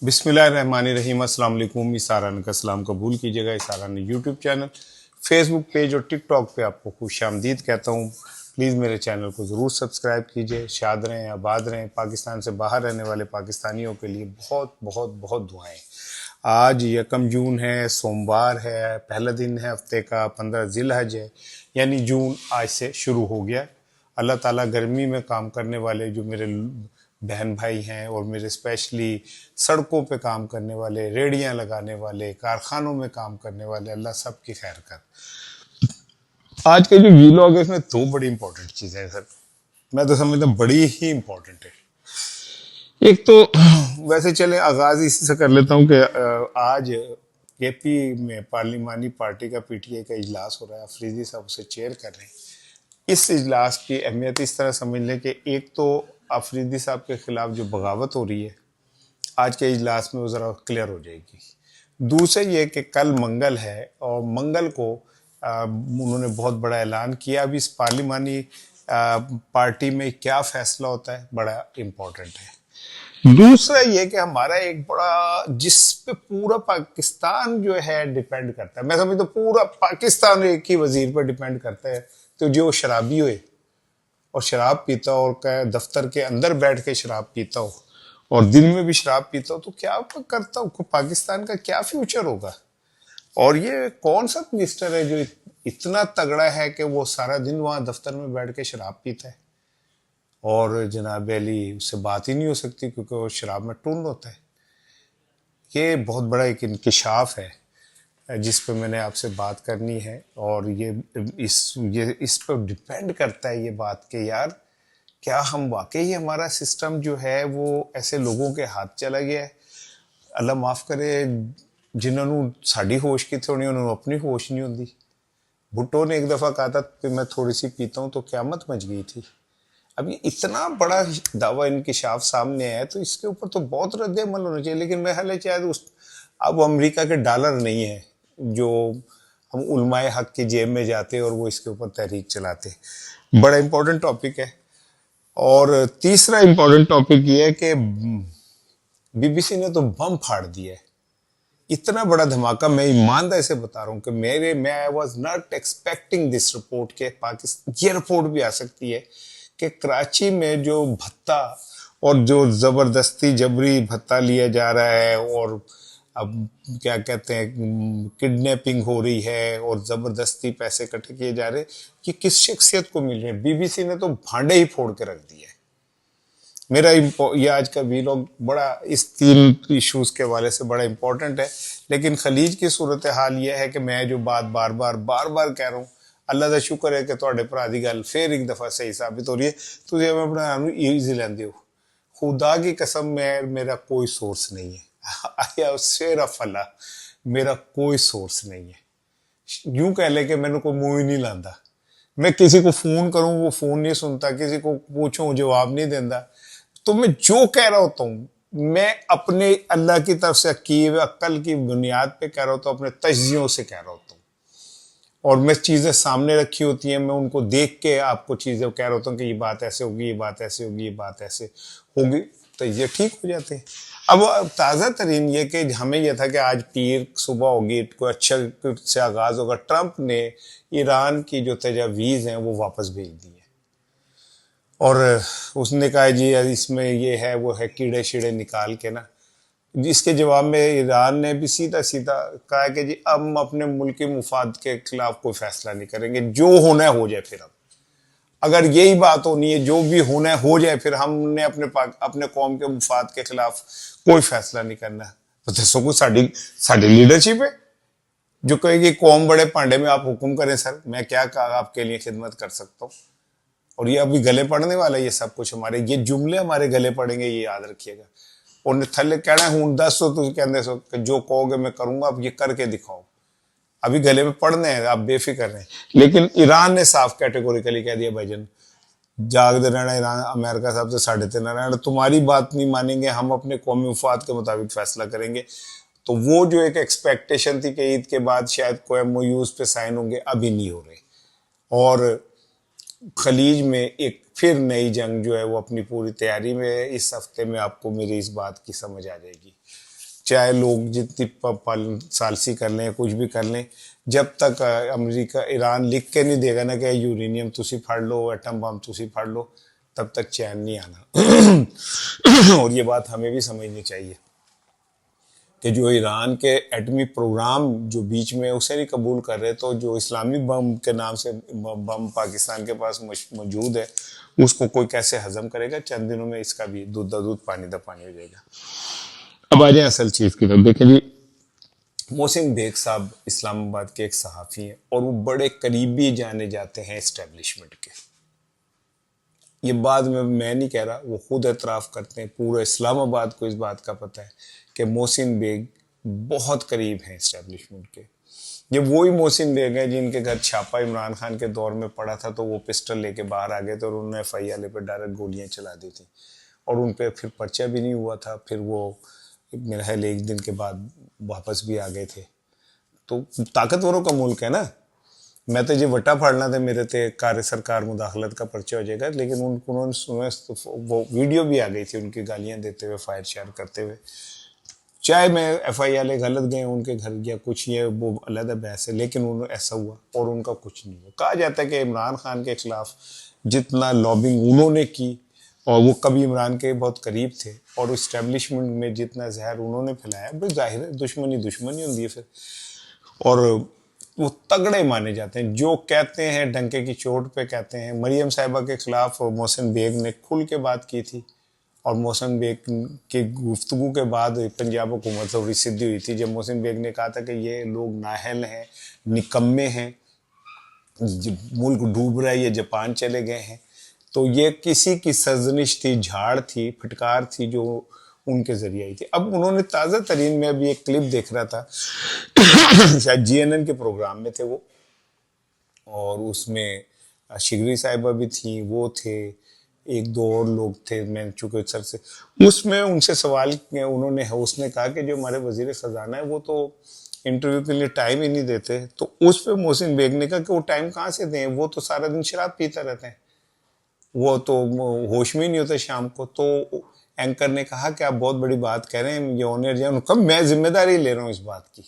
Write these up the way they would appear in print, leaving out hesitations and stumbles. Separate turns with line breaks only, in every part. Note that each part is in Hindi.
बिस्मिल्लाहिर्रहमानिर्रहीम। अस्सलाम वालेकुम। इसारान का सलाम कबूल कीजिएगा। इसारान यूट्यूब चैनल, फेसबुक पेज और टिकटॉक पे आपको खुशामदीद कहता हूँ। प्लीज़ मेरे चैनल को ज़रूर सब्सक्राइब कीजिए। शाद रहें, आबाद रहें। पाकिस्तान से बाहर रहने वाले पाकिस्तानियों के लिए बहुत बहुत बहुत दुआएं। आज 1 जून है, सोमवार है, पहला दिन है हफ्ते का, 15 जिलहज है, यानी जून आज से शुरू हो गया। अल्लाह ताला गर्मी में काम करने वाले जो मेरे बहन भाई हैं और मेरे स्पेशली सड़कों पे काम करने वाले, रेड़ियाँ लगाने वाले, कारखानों में काम करने वाले, अल्लाह सब की खैर कर। आज का जो वीलॉग है इसमें दो बड़ी इंपॉर्टेंट चीज़ें हैं सर। मैं तो समझता हूँ बड़ी ही इंपॉर्टेंट है। एक तो वैसे चले आगाज इसी से कर लेता हूँ कि आज केपी में पार्लिमानी पार्टी का पीटीआई का इजलास हो रहा है। अफरीदी साहब उसे चेयर कर रहे हैं। इस इजलास की अहमियत इस तरह समझ लें कि एक तो अफरीदी साहब के खिलाफ जो बगावत हो रही है आज के इजलास में वो ज़रा क्लियर हो जाएगी। दूसरा ये कि कल मंगल है और मंगल को उन्होंने बहुत बड़ा ऐलान किया। अब इस पार्लिमानी पार्टी में क्या फैसला होता है बड़ा इम्पोर्टेंट है। दूसरा ये कि हमारा एक बड़ा जिस पे पूरा पाकिस्तान जो है डिपेंड करता है, मैं समझता हूँ पूरा पाकिस्तान एक ही वजीर पर डिपेंड करता है। तो जो शराबी हुए और शराब पीता हो और दफ्तर के अंदर बैठ के शराब पीता हो और दिन में भी शराब पीता हो तो क्या करता हो, पाकिस्तान का क्या फ्यूचर होगा। और ये कौन सा मिनिस्टर है जो इतना तगड़ा है कि वो सारा दिन वहां दफ्तर में बैठ के शराब पीता है और जनाब अली उससे बात ही नहीं हो सकती क्योंकि वो शराब में टुन होता है। ये बहुत बड़ा एक इंकिशाफ है जिस पे मैंने आपसे बात करनी है। और ये इस पर डिपेंड करता है ये बात कि यार क्या हम वाकई हमारा सिस्टम जो है वो ऐसे लोगों के हाथ चला गया है। अल्लाह माफ़ करे जिन्होंने साड़ी होश की थोड़ी उन्होंने अपनी होश नहीं होती। भुट्टो ने एक दफ़ा कहा था कि मैं थोड़ी सी पीता हूँ तो क़यामत मच गई थी। अब ये इतना बड़ा दावा इंकिशाफ सामने आया तो इसके ऊपर तो बहुत रद्द अमल होना चाहिए। लेकिन मैं हाल शायद उस अब अमेरिका के डॉलर नहीं है जो हम उलमाए हक की जेब में जाते और वो इसके ऊपर तहरीक चलाते। बड़ा इंपॉर्टेंट टॉपिक है। और तीसरा इंपॉर्टेंट टॉपिक ये है कि बीबीसी ने तो बम फाड़ दिया है। इतना बड़ा धमाका, मैं ईमानदारी से बता रहा हूँ कि मैं I was not expecting this report के पाकिस्तान ये रिपोर्ट भी आ सकती है कि कराची में जो भत्ता और जो ज़बरदस्ती जबरी भत्ता लिया जा रहा है और अब क्या कहते हैं किडनैपिंग हो रही है और ज़बरदस्ती पैसे इकट्ठे किए जा रहे हैं, कि किस शख्सियत को मिल रहे हैं। बीबीसी ने तो भांडे ही फोड़ के रख दिए। मेरा ये आज का वीलॉग बड़ा इस तीन इश्यूज के हवाले से बड़ा इंपॉर्टेंट है। लेकिन खलीज की सूरत हाल यह है कि मैं जो बात बार बार कह रहा हूँ, अल्लाह का शुक्र है कि थोड़े भरा की गल फिर एक दफ़ा सही साबित हो रही है। तो मैं अपना ईजी लेंदे हो। खुदा की कसम में मेरा कोई सोर्स नहीं है। शेर फला मेरा कोई सोर्स नहीं है। यूं कह ले कि मैंने कोई मुंह ही नहीं लाता। मैं किसी को फोन करूं वो फोन नहीं सुनता, किसी को पूछूं जवाब नहीं देता। तो मैं जो कह रहा होता हूं मैं अपने अल्लाह की तरफ से किए हुए अक्ल की बुनियाद पे कह रहा होता हूं, अपने तजियों से कह रहा होता हूं। और मैं चीजें सामने रखी होती हैं, मैं उनको देख के आपको चीजें कह रहा होता हूं कि ये बात ऐसे होगी, ये बात ऐसे होगी, ये बात ऐसे होगी, तो ये ठीक हो जाते हैं। अब ताज़ा तरीन ये कि हमें यह था कि आज पीर सुबह होगी, कोई अच्छा से आगाज होगा। ट्रंप ने ईरान की जो तजावीज़ हैं वो वापस भेज दी है और उसने कहा जी इसमें ये है वो है, कीड़े शीड़े निकाल के ना। इसके जवाब में ईरान ने भी सीधा सीधा कहा कि जी अब हम अपने मुल्क के मुफाद के खिलाफ कोई फैसला नहीं करेंगे, जो होना है हो जाए। फिर अब अगर यही बात होनी है जो भी होना है हो जाए, फिर हमने अपने कौम के मुफाद के खिलाफ कोई फैसला नहीं करना। तो दसो कोई साड़ी लीडरशिप है जो कहेगी कौम बड़े पांडे में आप हुक्म करें सर, मैं क्या आपके लिए खिदमत कर सकता हूँ। और ये अभी गले पड़ने वाला है, ये सब कुछ हमारे ये जुमले हमारे गले पड़ेंगे, ये याद रखिएगा। और थले कहना हूं दस सो तुम कहते सो कि जो कहोगे मैं करूंगा, अब ये करके दिखाओ। अभी गले में पड़ने हैं, आप बेफिक्र रहें। लेकिन ईरान ने साफ कैटेगोरिकली कह दिया भाईजान जागते रहना, ईरान अमेरिका साहब से साढ़े तीन रहना, तुम्हारी बात नहीं मानेंगे, हम अपने कौमी मुफाद के मुताबिक फैसला करेंगे। तो वो जो एक एक्सपेक्टेशन थी कि ईद के बाद शायद कोई एमओयूज पे साइन होंगे, अभी नहीं हो रहे। और खलीज में एक फिर नई जंग जो है वो अपनी पूरी तैयारी में है। इस हफ्ते में आपको मेरी इस बात की समझ आ जाएगी। चाहे लोग जितनी सालसी कर लें, कुछ भी कर लें, जब तक अमेरिका ईरान लिख के नहीं देगा ना कि यूरेनियम तुसी फाड़ लो, एटम बम तुसी फाड़ लो, तब तक चैन नहीं आना। और ये बात हमें भी समझनी चाहिए कि जो ईरान के एटमी प्रोग्राम जो बीच में उसे नहीं कबूल कर रहे, तो जो इस्लामी बम के नाम से बम पाकिस्तान के पास मौजूद है, उसको कोई कैसे हजम करेगा? चंद दिनों में इसका भी दूध दा दूध पानी दा पानी हो जाएगा। अब आ जाए असल चीज की तरफ। देखें जी, मोहसिन बेग साहब इस्लामाबाद के एक सहाफ़ी हैं और वो बड़े करीबी जाने जाते हैं इस्टेब्लिशमेंट के। ये बाद में मैं नहीं कह रहा, वो खुद एतराफ़ करते हैं, पूरे इस्लामाबाद को इस बात का पता है कि मोहसिन बेग बहुत करीब हैं इस्टेब्लिशमेंट के। ये वही मोहसिन बेग हैं जिनके घर छापा इमरान खान के दौर में पड़ा था, तो वो पिस्टल लेके बाहर आ गए थे और उन्होंने FIR पे डायरेक्ट गोलियां चला दी थी और उन पर फिर पर्चा भी नहीं हुआ था। फिर वो मेरा ख्याल 1 दिन के बाद वापस भी आ गए थे। तो ताकतवरों का मुल्क है ना। मैं तो ये वट्टा फाड़ना था, मेरे ते कार्य सरकार मुदाखलत का पर्चा हो जाएगा, लेकिन उन्होंने वो वीडियो भी आ गई थी उनकी गालियां देते हुए, फायर शायर करते हुए। चाहे मैं FIR गलत गए उनके घर या कुछ, ये वो अलग बहस है, लेकिन उन्होंने ऐसा हुआ और उनका कुछ नहीं हुआ। कहा जाता है कि इमरान खान के खिलाफ जितना लॉबिंग उन्होंने की, और वो कभी इमरान के बहुत करीब थे, और इस्टेब्लिशमेंट में जितना जहर उन्होंने फैलाया, बस जाहिर है दुश्मनी दुश्मनी होती है फिर। और वो तगड़े माने जाते हैं, जो कहते हैं डंके की चोट पे कहते हैं। मरियम साहिबा के खिलाफ मोहसिन बेग ने खुल के बात की थी, और मोहसिन बेग की गुफ्तगू के बाद पंजाब हुकूमत थोड़ी सिद्धि हुई थी, जब मोहसिन बेग ने कहा था कि ये लोग नाहल हैं, निकम्मे हैं, मुल्क डूब रहा है, ये जापान चले गए हैं। तो ये किसी की सर्जनिश थी, झाड़ थी, फटकार थी जो उनके जरिए आई थी। अब उन्होंने ताज़ा तरीन में अभी एक क्लिप देख रहा था, शायद GNN के प्रोग्राम में थे वो, और उसमें शिगरी साहिबा भी थी, वो थे, एक दो और लोग थे, मैं चूंकि सर से उसमें उनसे सवाल किया उन्होंने, उसने कहा कि जो हमारे वजीर खजाना है वो तो इंटरव्यू के लिए टाइम ही नहीं देते। तो उस पर मोहसिन बेग ने कहा कि वो टाइम कहाँ से दें, वो तो सारा दिन शराब पीते रहते हैं, वो तो होश में ही नहीं होता शाम को। तो एंकर ने कहा कि आप बहुत बड़ी बात कह रहे हैं, ये ऑनर जाए, कब मैं जिम्मेदारी ले रहा हूँ इस बात की,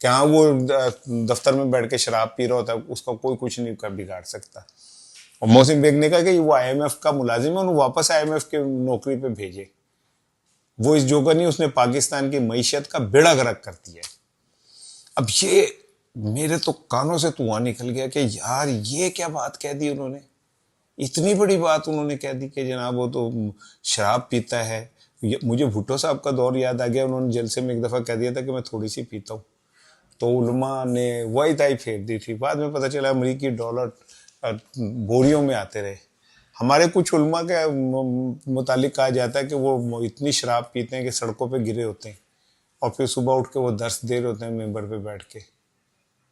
क्या वो दफ्तर में बैठ के शराब पी रहा होता है, उसका कोई कुछ नहीं कर बिगाड़ सकता। और मोहसिन बेग ने कहा कि वो IMF का मुलाजिम है, उन्हें वापस IMF के नौकरी पे भेजे। वो इस जोकर नहीं, उसने पाकिस्तान की मईशत का बेड़ा गर्क कर दिया। अब ये मेरे तो कानों से धुआं निकल गया कि यार ये क्या बात कह दी उन्होंने, इतनी बड़ी बात उन्होंने कह दी कि जनाब वो तो शराब पीता है। मुझे भुट्टो साहब का दौर याद आ गया, उन्होंने जलसे में एक दफ़ा कह दिया था कि मैं थोड़ी सी पीता हूँ, तो उलमा ने वही ताई फेर दी थी। बाद में पता चला अमरीकी डॉलर बोरियों में आते रहे। हमारे कुछ उलमा के मुतालिक कहा जाता है कि वो इतनी शराब पीते हैं कि सड़कों पे गिरे होते हैं, और फिर सुबह उठ के वो दर्स दे रहे होते हैं मेंबर पे बैठ के।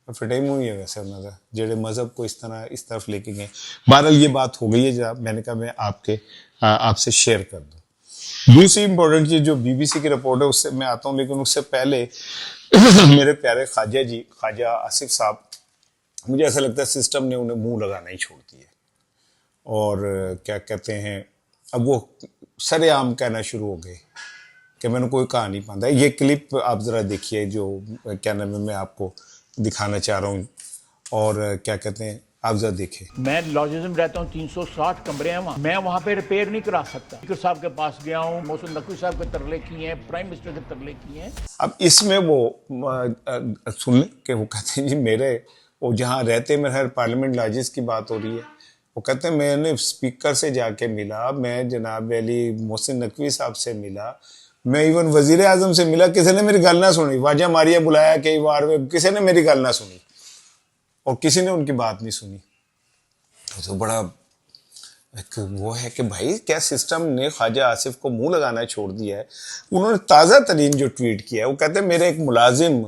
फिटे मुँह ही है वैसे उन्होंने जेड़े मजहब को इस तरफ लेके गए। बहरहाल ये बात हो गई है, जब मैंने कहा मैं आपसे शेयर कर दूं। दूसरी इंपॉर्टेंट चीज जो BBC की रिपोर्ट है उससे मैं आता हूँ, लेकिन उससे पहले मेरे प्यारे ख्वाजा जी, ख्वाजा आसिफ साहब, मुझे ऐसा लगता है सिस्टम ने उन्हें मुंह लगाना ही छोड़ दिया, और क्या कहते हैं, अब वो सरेआम कहना शुरू हो गए कि मैंने कोई कहा नहीं पाता। ये क्लिप आप ज़रा देखिए, जो क्या नाम है, मैं आपको दिखाना चाह रहा हूँ, और क्या कहते हैं, आप जरा देखें।
मैं लॉजिज्म में रहता हूँ, 360 कमरे हैं वहाँ, मैं वहाँ पे रिपेयर नहीं करा सकता। स्पीकर साहब के पास गया हूँ, मोहसिन नकवी साहब के तरले किए हैं, प्राइम मिनिस्टर के तरले किए हैं।
अब इसमें वो सुन लें कि वो कहते हैं जी मेरे, वो जहाँ रहते मेरे हर पार्लियामेंट लॉजेस की बात हो रही है, वो कहते हैं मैंने स्पीकर से जाके मिला, मैं जनाब अली मोहसिन नकवी साहब से मिला, मैं इवन वजीर आजम से मिला, किसी ने मेरी गल ना सुनी। वाजा मारिया बुलाया कई बार, किसी ने मेरी गल ना सुनी और किसी ने उनकी बात नहीं सुनी। तो बड़ा एक वो है कि भाई क्या सिस्टम ने ख्वाजा आसिफ को मुंह लगाना छोड़ दिया है। उन्होंने ताज़ा तरीन जो ट्वीट किया है, वो कहते हैं मेरे एक मुलाजिम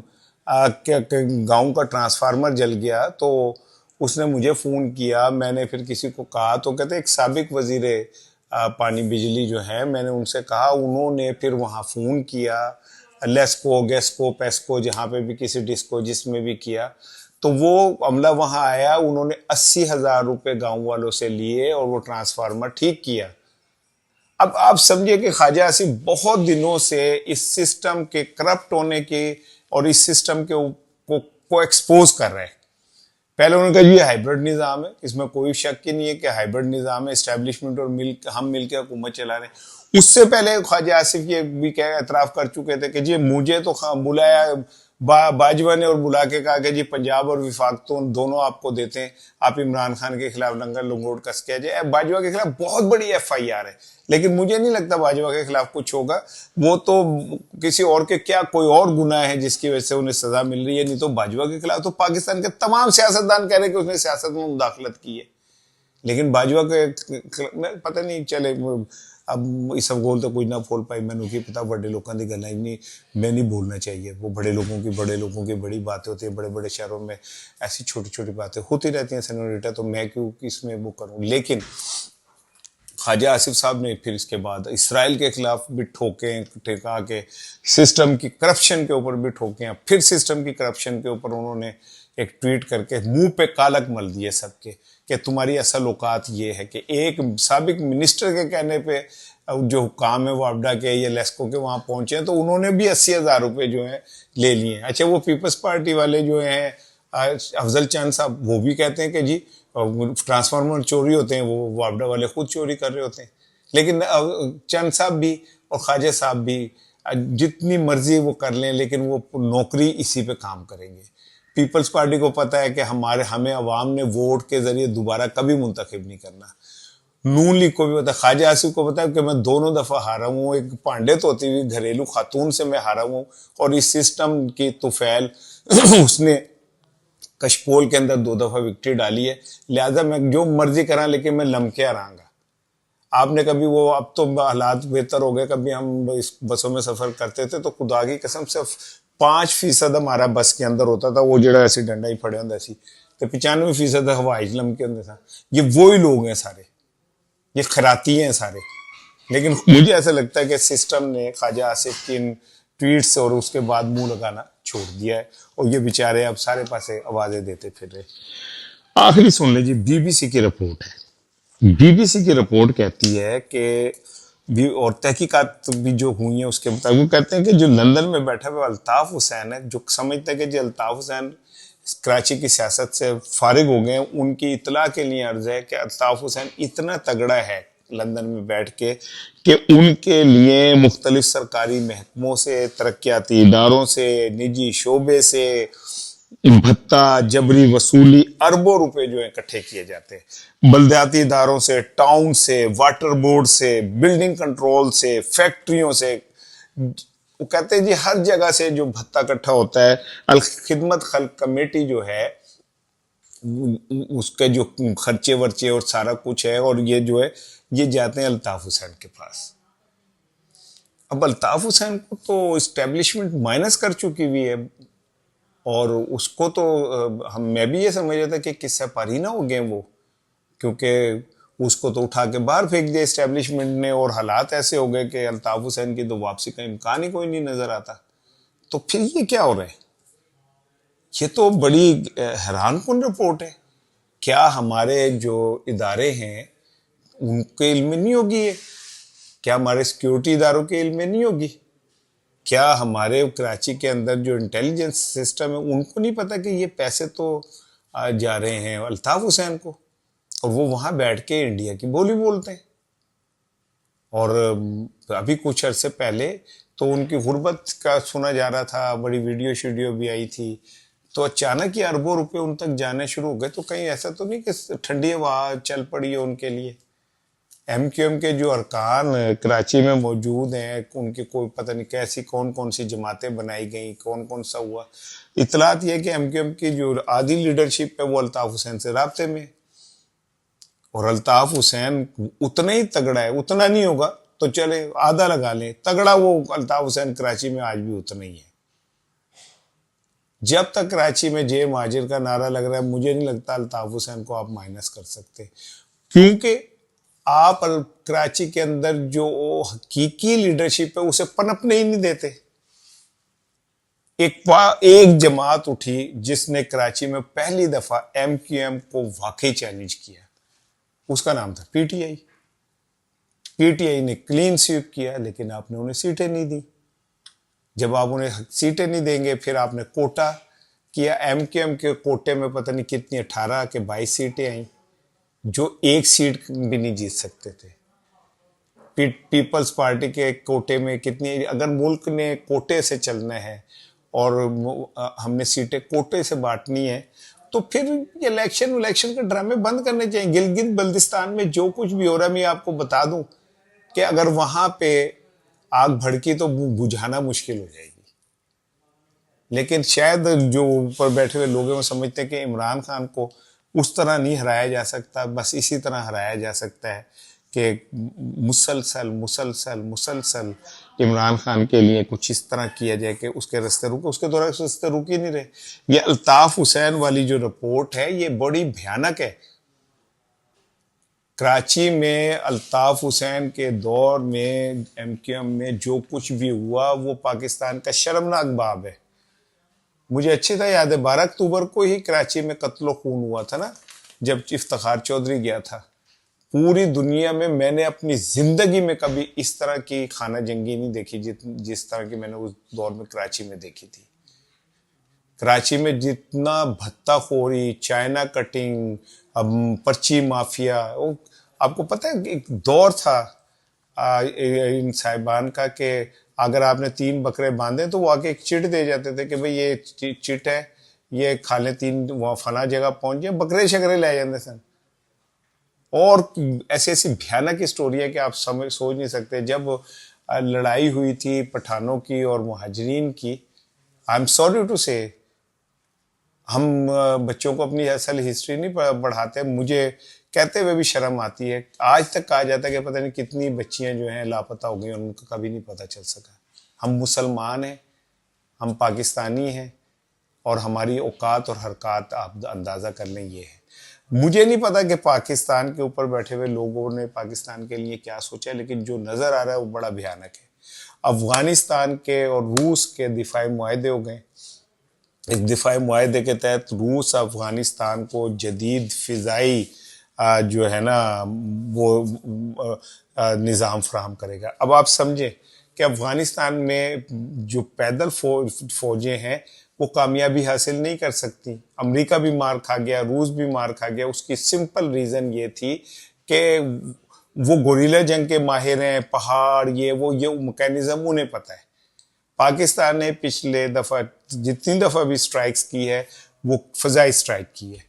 गांव का ट्रांसफार्मर जल गया तो उसने मुझे फ़ोन किया, मैंने फिर किसी को कहा, तो कहते एक साबिक वजीर पानी बिजली जो है, मैंने उनसे कहा, उन्होंने फिर वहाँ फ़ोन किया, लेस्को गेस्को पेस्को जहाँ पे भी किसी डिस्को जिसमें भी किया, तो वो अमला वहाँ आया, उन्होंने 80,000 रुपये गाँव वालों से लिए और वो ट्रांसफार्मर ठीक किया। अब आप समझिए कि ख्वाजा आसिफ बहुत दिनों से इस सिस्टम के करप्ट होने के और इस सिस्टम के को एक्सपोज कर रहे हैं। पहले उन्होंने कहा ये हाइब्रिड निज़ाम है, इसमें कोई शक ही नहीं है कि हाइब्रिड निज़ाम है, एस्टेब्लिशमेंट और हम मिलकर हुकूमत चला रहे हैं। उससे पहले ख्वाजा आसिफ ये भी क्या एतराफ़ कर चुके थे कि जी मुझे तो बुलाया बाजवा ने और बुला के कहा कि जी पंजाब और विफाक तो दोनों आपको देते हैं, आप इमरान खान के खिलाफ लंगर लंगोट कस के जाए। बाजवा के खिलाफ बहुत बड़ी FIR है, लेकिन मुझे नहीं लगता बाजवा के खिलाफ कुछ होगा। वो तो किसी और के क्या कोई और गुनाह है जिसकी वजह से उन्हें सजा मिल रही है, नहीं तो बाजवा के खिलाफ तो पाकिस्तान के तमाम सियासतदान कह रहे हैं कि उसने सियासत में मुदाखलत की है। लेकिन बाजवा के पता नहीं चले, अब इस गोल तो कुछ ना बोल पाई, मैंने की पता बड़े लोगों की गल्लां नहीं, मैं नहीं बोलना चाहिए। वो बड़े लोगों की बड़ी बातें होती है, बड़े बड़े शहरों में ऐसी छोटी छोटी बातें होती रहती हैं सेनोरिटा, तो मैं क्यों इसमें वो करूं। लेकिन ख्वाजा आसिफ साहब ने फिर इसके बाद इसराइल के खिलाफ भी ठोके टेका के, सिस्टम की करप्शन के ऊपर भी ठोके, फिर सिस्टम की करप्शन के ऊपर उन्होंने एक ट्वीट करके मुंह पे कालक मल दिए सबके कि तुम्हारी असल औकात ये है कि एक साबिक मिनिस्टर के कहने पे जो काम है वो अब्डा के या लेस्को के वहाँ पहुंचे हैं, तो उन्होंने भी 80,000 रुपये जो है ले लिए। अच्छा, वो पीपल्स पार्टी वाले जो हैं अफजल चंद साहब, वो भी कहते हैं कि जी ट्रांसफार्मर चोरी होते हैं, वो वापडा वाले खुद चोरी कर रहे होते हैं। लेकिन चंद साहब भी और ख्वाजा साहब भी जितनी मर्जी वो कर लें, लेकिन वो नौकरी इसी पे काम करेंगे। पीपल्स पार्टी को पता है कि हमें अवाम ने वोट के जरिए दोबारा कभी मुंतखब नहीं करना। नून लीग को भी पता, ख्वाजा आसिफ को पता है कि मैं दोनों दफा हारा हूँ, एक पांडित होती हुई घरेलू खातून से मैं हारा हूँ, और इस सिस्टम की तुफैल उसने कशपोल के अंदर 2 दफा विक्ट्री डाली है, लिहाजा मैं जो मर्जी करा लेकिन मैं लमके हराऊंगा। आपने कभी वो, अब तो हालात बेहतर हो गए, कभी हम इस बसों में सफर करते थे तो खुदा की कसम से 5% हमारा बस के अंदर होता था वो जड़ा ऐसी डंडा ही फड़े होंगे सी, तो 95% हवाई लमके होंगे था। ये वही लोग हैं सारे, ये खराती हैं सारे। लेकिन मुझे ऐसा लगता है कि सिस्टम ने ख्वाजा आसिफ की इन ट्वीट्स और उसके बाद मुंह लगाना छोड़ दिया है, और ये बेचारे अब सारे पासे आवाजें देते फिर रहे। आखिरी सुन लीजिए, BBC की रिपोर्ट है। BBC की रिपोर्ट कहती है कि भी और तहकीकात भी जो हुई है उसके मुताबिक वो कहते हैं कि जो लंदन में बैठा हुआ अल्ताफ हुसैन है, जो समझते हैं कि जो अल्ताफ हुसैन कराची की सियासत से फारिग हो गए, उनकी इतला के लिए अर्ज है कि अल्ताफ हुसैन इतना तगड़ा है लंदन में बैठ के कि उनके लिए मुख्तलिफ सरकारी महकमों से, तरक्याती इदारों से, निजी शोबे से भत्ता, जबरी वसूली, अरबों रुपए जो है इकट्ठे किए जाते हैं। बल्दियाती इदारों से, टाउन से, वाटर बोर्ड से, बिल्डिंग कंट्रोल से, फैक्ट्रियों से, वो कहते हैं जी हर जगह से जो भत्ता इकट्ठा होता है, अल खिदमत खल्क कमेटी जो है उसके जो खर्चे वर्चे और सारा कुछ है, और ये जो है ये जाते हैं अल्ताफ हुसैन के पास। अब अल्ताफ हुसैन को तो इस्टेब्लिशमेंट माइनस कर चुकी हुई है, और उसको तो मैं भी ये समझ रहा था कि किस्सा पार ही ना हो गए वो, क्योंकि उसको तो उठा के बाहर फेंक दिया इस्टेब्लिशमेंट ने, और हालात ऐसे हो गए कि अल्ताफ हुसैन की तो वापसी का इम्कान ही कोई नहीं नजर आता। तो फिर ये क्या हो रहा है? ये तो बड़ी हैरान कुन रिपोर्ट है। क्या हमारे जो इदारे हैं उनके इल्म में नहीं होगी ये? क्या हमारे सिक्योरिटी इदारों के इल्म में नहीं होगी? क्या हमारे कराची के अंदर जो इंटेलिजेंस सिस्टम है उनको नहीं पता कि ये पैसे तो जा रहे हैं अल्ताफ हुसैन को, और वो वहां बैठ के इंडिया की बोली बोलते हैं? और अभी कुछ अरसे पहले तो उनकी गुर्बत का सुना जा रहा था, बड़ी वीडियो शीडियो भी आई थी, तो अचानक ही अरबों रुपए उन तक जाने शुरू हो गए। तो कहीं ऐसा तो नहीं कि ठंडी हवा चल पड़ी है उनके लिए? MQM के जो अरकान कराची में मौजूद हैं, उनके कोई पता नहीं कैसी कौन कौन सी जमातें बनाई गई, कौन कौन सा हुआ। इतलात ये कि MQM की जो आधी लीडरशिप है वो अल्ताफ हुसैन से राब्ते में, और अल्ताफ हुसैन उतना ही तगड़ा है, उतना नहीं होगा तो चले आधा लगा लें, तगड़ा वो अल्ताफ हुसैन कराची में आज भी उतना ही है। जब तक कराची में जे महाजिर का नारा लग रहा है, मुझे नहीं लगता अल्ताफ हुसैन को आप माइनस कर सकते, क्योंकि आप कराची के अंदर जो हकीकी लीडरशिप है उसे पनपने ही नहीं देते। एक जमात उठी जिसने कराची में पहली दफा MQM को वाकई चैलेंज किया, उसका नाम था PTI। पीटीआई ने क्लीन स्वीप किया, लेकिन आपने उन्हें सीटें नहीं दी। जब आप उन्हें सीटें नहीं देंगे, फिर आपने कोटा किया। एमकेएम के कोटे में पता नहीं कितनी 18 के 22 सीटें आई, जो एक सीट भी नहीं जीत सकते थे। पीपल्स पार्टी के कोटे में कितनी, अगर मुल्क ने कोटे से चलना है और हमने सीटें कोटे से बांटनी है, तो फिर इलेक्शन के ड्रामे बंद करने चाहिए। गिलगित बल्तिस्तान में जो कुछ भी हो रहा है, मैं आपको बता दूं कि अगर वहां पे आग भड़की तो बुझाना मुश्किल हो जाएगी। लेकिन शायद जो ऊपर बैठे हुए लोग हैं वो समझते हैं कि इमरान खान को उस तरह नहीं हराया जा सकता, बस इसी तरह हराया जा सकता है कि मुसलसल मुसलसल मुसलसल इमरान खान के लिए कुछ इस तरह किया जाए कि उसके रास्ते रुके। उसके दौरान रास्ते रुक ही नहीं रहे। ये अल्ताफ हुसैन वाली जो रिपोर्ट है ये बड़ी भयानक है। कराची में अल्ताफ हुसैन के दौर में एमकेएम में जो कुछ भी हुआ वो पाकिस्तान का शर्मनाक बाब है। मुझे अच्छी तरह याद है 12 अक्टूबर को ही कराची में कत्लो खून हुआ था ना, जब इफ्तिखार चौधरी गया था। पूरी दुनिया में मैंने अपनी जिंदगी में कभी इस तरह की खाना जंगी नहीं देखी जिस तरह की मैंने उस दौर में कराची में देखी थी। कराची में जितना भत्ताखोरी, चाइना कटिंग, पर्ची माफिया, आपको पता है एक दौर था इन साहिबान का कि अगर आपने 3 बकरे बांधे तो वो आके एक चिट दे जाते थे कि भाई ये चिट है, ये खा ले, 3 वहाँ फला जगह पहुंच जाए, बकरे शकरे ले जाते सन। और ऐसी ऐसी भयानक स्टोरी है कि आप सोच नहीं सकते। जब लड़ाई हुई थी पठानों की और मुहाजिरीन की, आई एम सॉरी टू से, हम बच्चों को अपनी असल हिस्ट्री नहीं पढ़ाते। मुझे कहते हुए भी शर्म आती है। आज तक कहा जाता है कि पता नहीं कितनी बच्चियां जो हैं लापता हो गई और उनको कभी नहीं पता चल सका। हम मुसलमान हैं, हम पाकिस्तानी हैं, और हमारी औकात और हरकत आप अंदाज़ा कर लें ये है। मुझे नहीं पता कि पाकिस्तान के ऊपर बैठे हुए लोगों ने पाकिस्तान के लिए क्या सोचा, लेकिन जो नज़र आ रहा है वो बड़ा भयानक है। अफगानिस्तान के और रूस के दिफाई मुआहदे हो गए। इस दिफाई मुआहदे के तहत रूस अफगानिस्तान को जदीद फ़िज़ाई जो है ना वो निज़ाम फराहम करेगा। अब आप समझें कि अफगानिस्तान में जो पैदल फौजें हैं वो कामयाबी हासिल नहीं कर सकती। अमेरिका भी मार खा गया, रूस भी मार खा गया। उसकी सिंपल रीज़न ये थी कि वो गोरिल्ला जंग के माहिर हैं, पहाड़ ये मैकेनिज्म उन्हें पता है। पाकिस्तान ने पिछले दफ़ा जितनी दफ़ा भी स्ट्राइक्स की है वो फ़ज़ाई स्ट्राइक की है,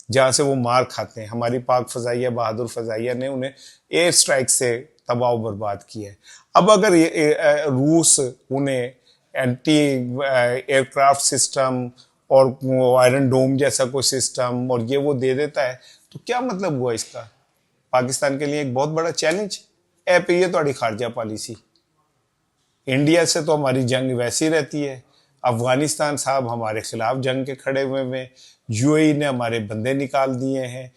जहाँ से वो मार खाते हैं। हमारी पाक फ़ज़ाइया, बहादुर फ़ज़ाइया ने उन्हें एयर स्ट्राइक से तबाह बर्बाद किया है। अब अगर रूस उन्हें एंटी एयरक्राफ्ट सिस्टम और आयरन डोम जैसा कोई सिस्टम और ये वो दे देता है, तो क्या मतलब हुआ इसका? पाकिस्तान के लिए एक बहुत बड़ा चैलेंज है। पे ये तो खारजा पॉलिसी इंडिया से तो हमारी जंग वैसी रहती है। अफगानिस्तान साहब हमारे खिलाफ जंग के खड़े हुए में, यूएई ने हमारे बंदे निकाल दिए हैं।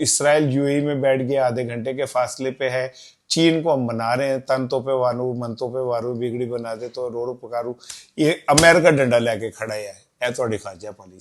इसराइल यूएई में बैठ गया, आधे घंटे के फासले पे है। चीन को हम बना रहे हैं तन तो पे वारू, मन तो पे वारू, बिगड़ी बना दे तो रो रो पकारू। ये अमेरिका डंडा लेके खड़ा है तो खारजा पॉलिसी।